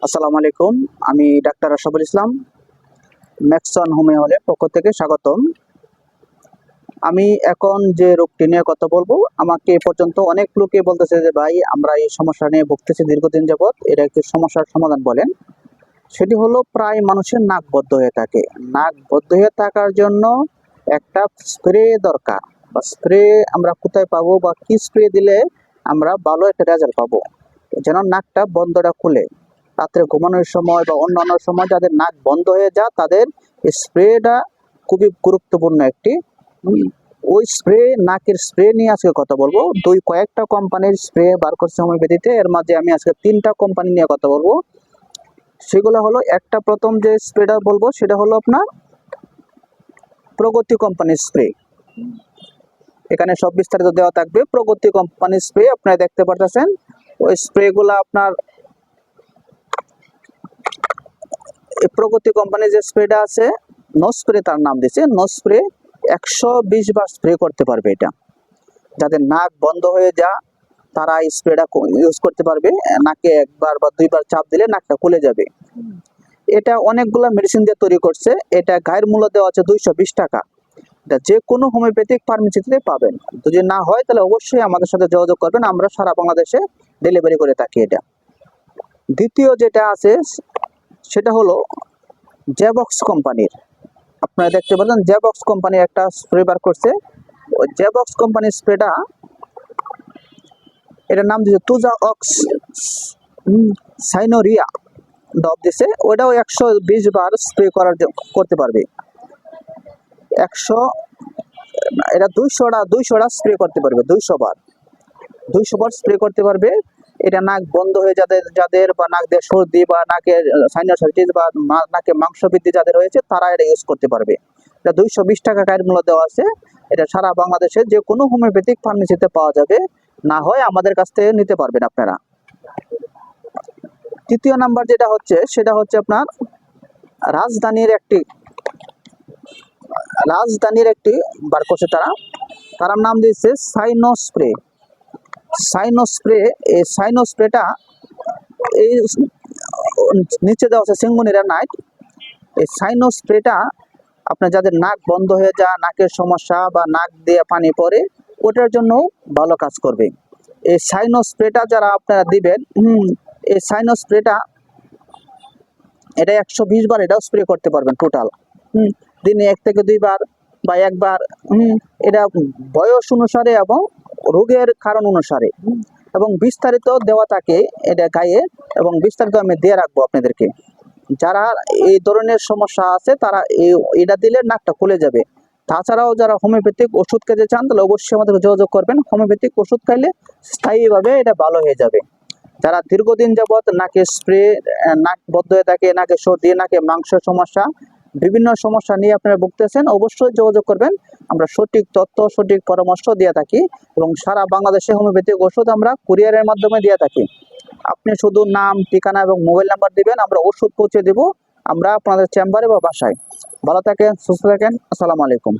আসসালামু আলাইকুম। আমি doctor Ashraful Islam, Maxon homeo হলের পক্ষ থেকে স্বাগতম। আমি এখন যে রোগটি নিয়ে কথা বলবো, আমাকে এ পর্যন্ত অনেক লোকে বলতেছে যে ভাই আমরা এই সমস্যা নিয়ে ভুগতেছি দীর্ঘদিন যাবৎ, এটা একটি সমস্যার সমাধান বলেন। সেটি হলো প্রায় মানুষের নাক বদ্ধ হয়ে থাকে। নাক বদ্ধ হয়ে থাকার জন্য একটা স্প্রে দরকার, বা স্প্রে আমরা কোথায় পাবো বা কি স্প্রে দিলে আমরা ভালো একটা রেজাল্ট পাবো, যেন নাকটা বন্ধটা খুলে। রাত্রে ঘুমানোর সময় বা অন্যান্য সময় যাদের নাক বন্ধ হয়ে যায় তাদের স্প্রেটা খুবই গুরুত্বপূর্ণ একটি। ওই স্প্রে, নাকের স্প্রে নিয়ে আজকে কথা বলবো। কয়েকটা কোম্পানির স্প্রে বার করছে হোমিওপ্যাথিতে, এর মাঝে আমি আজকে 3টা কোম্পানি নিয়ে কথা বলবো। সেগুলো হলো, একটা প্রথম যে স্প্রেটা বলবো সেটা হলো আপনার প্রগতি কোম্পানির স্প্রে। এখানে সব বিস্তারিত দেওয়া থাকবে। প্রগতি কোম্পানির স্প্রে আপনারা দেখতে পারতেছেন। ওই স্প্রেগুলো আপনার, এই প্রগতি কোম্পানির যে স্প্রেটা আছে, নো স্প্রে তার নাম দিয়েছে, নো স্প্রে 120 বার স্প্রে করতে পারবে। এটা যাদের নাক বন্ধ হয়ে যায় তারা এই স্প্রেটা ইউজ করতে পারবে। নাকে একবার বা 2বার চাপ দিলে নাকটা খুলে যাবে। এটা অনেকগুলো মেডিসিন দিয়ে তৈরি করছে। এটা গায়ের মূল্য দেওয়া আছে 220 টাকা। এটা যে কোনো হোমিওপ্যাথিক ফার্মেসিতে পাবেন। যদি না হয় তাহলে অবশ্যই আমাদের সাথে যোগাযোগ করবেন, আমরা সারা বাংলাদেশে ডেলিভারি করে থাকি এটা। দ্বিতীয় যেটা আছে সেটা হলো জেবক্স কোম্পানির। আপনারা দেখতে পাচ্ছেন জেবক্স কোম্পানি একটা স্প্রে বার করছে। ওই জেবক্স কোম্পানির স্প্রেটা, এটার নাম দিয়েছে তুজা অক্স সাইনোরিয়া ডব দিছে। ওটাও 120 বার স্প্রে করতে পারবে। 100, এটা 200টা স্প্রে করতে পারবে। 200 বার স্প্রে করতে পারবে। এটা নাক বন্ধ হয়ে যাদের বা নাক দিয়ে সর্দি বা নাকের সাইনাসাইটিস বা নাকে মাংস বৃদ্ধি যাদের হয়েছে তারা এটা ইউজ করতে পারবে। এটা 220 টাকা গায়ের মূল্য দেওয়া আছে। এটা সারা বাংলাদেশে যে কোনো হোমিওপ্যাথিক ফার্মেসিতে পাওয়া যাবে, না হয় আমাদের কাছ থেকে নিতে পারবেন আপনারা। তৃতীয় নাম্বার যেটা হচ্ছে সেটা হচ্ছে আপনার রাজধানীর একটি বার করছে তার নাম দিয়েছে সাইনো স্প্রে। এই সাইনো স্প্রেটা, এই নিচে দেওয়া আছে সিঙ্গুনিরা নাইট। এই সাইনো স্প্রেটা আপনার যাদের নাক বন্ধ হয়ে যায়, নাকের সমস্যা বা নাক দিয়ে পানি পড়ে, ওটার জন্য ভালো কাজ করবে এই সাইনো স্প্রেটা। যারা আপনারা দিবেন, এই সাইনো স্প্রেটা, এটা 120 বার এটাও স্প্রে করতে পারবেন টোটাল। দিনে 1 থেকে 2 বার বা একবার। এটা বয়স অনুসারে এবং রোগের কারণ অনুসারে এবং বিস্তারিত দেওয়া থাকে এটা গায়ে, এবং বিস্তারিত আমি দিয়ে রাখবো আপনাদেরকে। যারা এই ধরনের সমস্যা আছে তারা এটা দিলে নাকটা খুলে যাবে। তাছাড়াও যারা হোমিওপ্যাথিক ওষুধ খেতে চান তাহলে অবশ্যই আমাদের যোগাযোগ করবেন। হোমিওপ্যাথিক ওষুধ খাইলে স্থায়ীভাবে এটা ভালো হয়ে যাবে। যারা দীর্ঘদিন যাবৎ নাকে স্প্রে, নাক বদ্ধ হয়ে থাকে, নাকে সর্দি, নাকে মাংসের সমস্যা, বিভিন্ন সমস্যা নিয়ে আপনারা ভুগতেছেন, অবশ্যই যোগাযোগ করবেন। আমরা সঠিক তথ্য, সঠিক পরামর্শ দিয়ে থাকি এবং সারা বাংলাদেশে হোমিওপ্যাথিক ওষুধ আমরা কুরিয়ারের মাধ্যমে দিয়ে থাকি। আপনি শুধু নাম, ঠিকানা এবং মোবাইল নাম্বার দিবেন, আমরা ওষুধ পৌঁছে দেব আমরা আপনাদের চেম্বারে বা বাসায়। ভালো থাকেন, সুস্থ থাকেন। আসসালামু আলাইকুম।